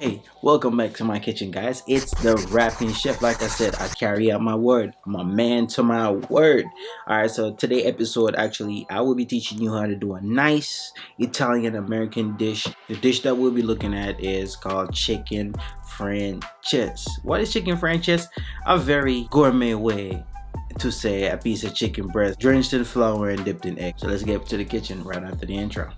Hey, welcome back to my kitchen, guys. It's the rapping chef. Like I said, I carry out my word. I'm a man to my word. Alright, so today episode, actually, I will be teaching you how to do a nice Italian American dish. The dish that we'll be looking at is called chicken Francese. What is chicken Francese? A very gourmet way to say a piece of chicken breast drenched in flour and dipped in egg. So let's get to the kitchen right after the intro.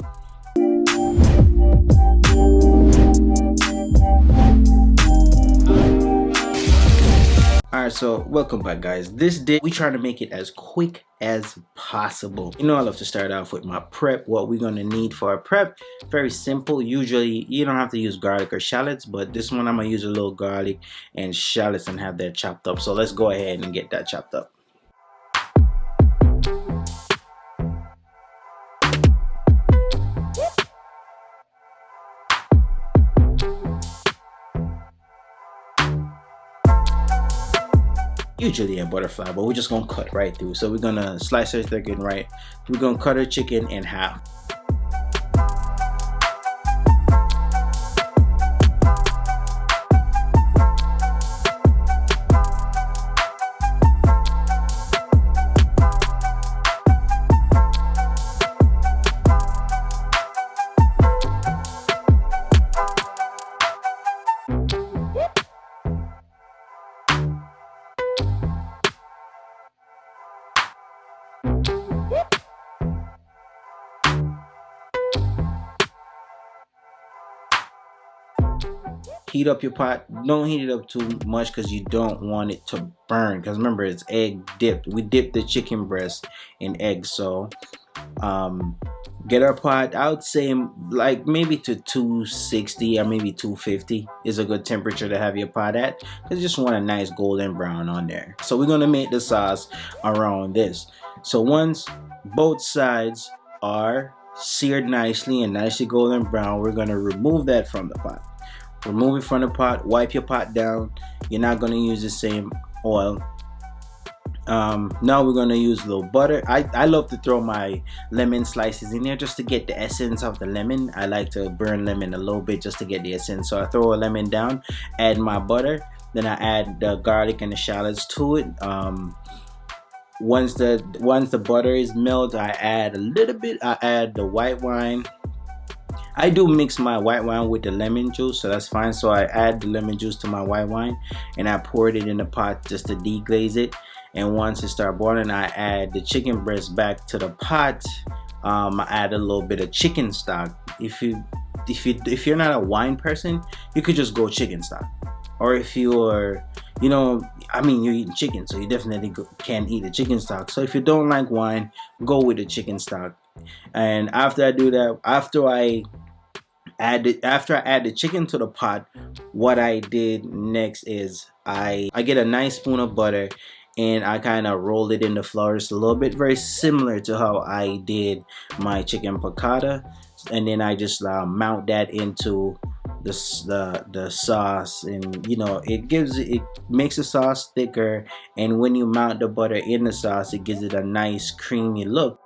Alright, so welcome back, guys. This day we try to make it as quick as possible. You know, I love to start off with my prep. What we're gonna need for our prep, very simple. Usually you don't have to use garlic or shallots, but this one I'm gonna use a little garlic and shallots and have that chopped up. So let's go ahead and get that chopped up. Usually a butterfly, but we're just gonna cut right through. So we're gonna slice our chicken right. We're gonna cut our chicken in half. Heat up your pot. Don't heat it up too much because you don't want it to burn, because remember, it's egg dipped. We dipped the chicken breast in egg. So get our pot, I would say like maybe to 260 or maybe 250 is a good temperature to have your pot at, because you just want a nice golden brown on there. So we're gonna make the sauce around this. So once both sides are seared nicely and nicely golden brown, we're gonna remove that from the pot. Remove it from the pot, wipe your pot down. You're not gonna use the same oil. Now we're gonna use a little butter. I love to throw my lemon slices in there just to get the essence of the lemon. I like to burn lemon a little bit just to get the essence. So I throw a lemon down, add my butter, then I add the garlic and the shallots to it. Once the butter is melted, I add a little bit. I add the white wine. I do mix my white wine with the lemon juice, so that's fine. So I add the lemon juice to my white wine and I poured it in the pot just to deglaze it. And once it starts boiling, I add the chicken breast back to the pot. I add a little bit of chicken stock. If you're not a wine person, you could just go chicken stock. Or if you're, you're eating chicken, so you definitely can eat the chicken stock. So if you don't like wine, go with the chicken stock. And after I do that, after I add the chicken to the pot, what I did next is I get a nice spoon of butter and I kind of rolled it in the flour just a little bit, very similar to how I did my chicken piccata. And then I just mount that into the sauce, and it makes the sauce thicker. And when you mount the butter in the sauce, it gives it a nice creamy look.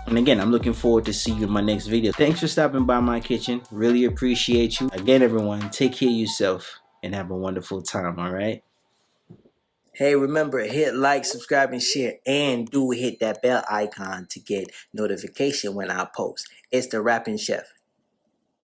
And again, I'm looking forward to see you in my next video. Thanks for stopping by my kitchen. Really appreciate you. Again, everyone, take care of yourself and have a wonderful time, all right? Hey, remember, hit like, subscribe, and share. And do hit that bell icon to get notification when I post. It's the Rapping Chef.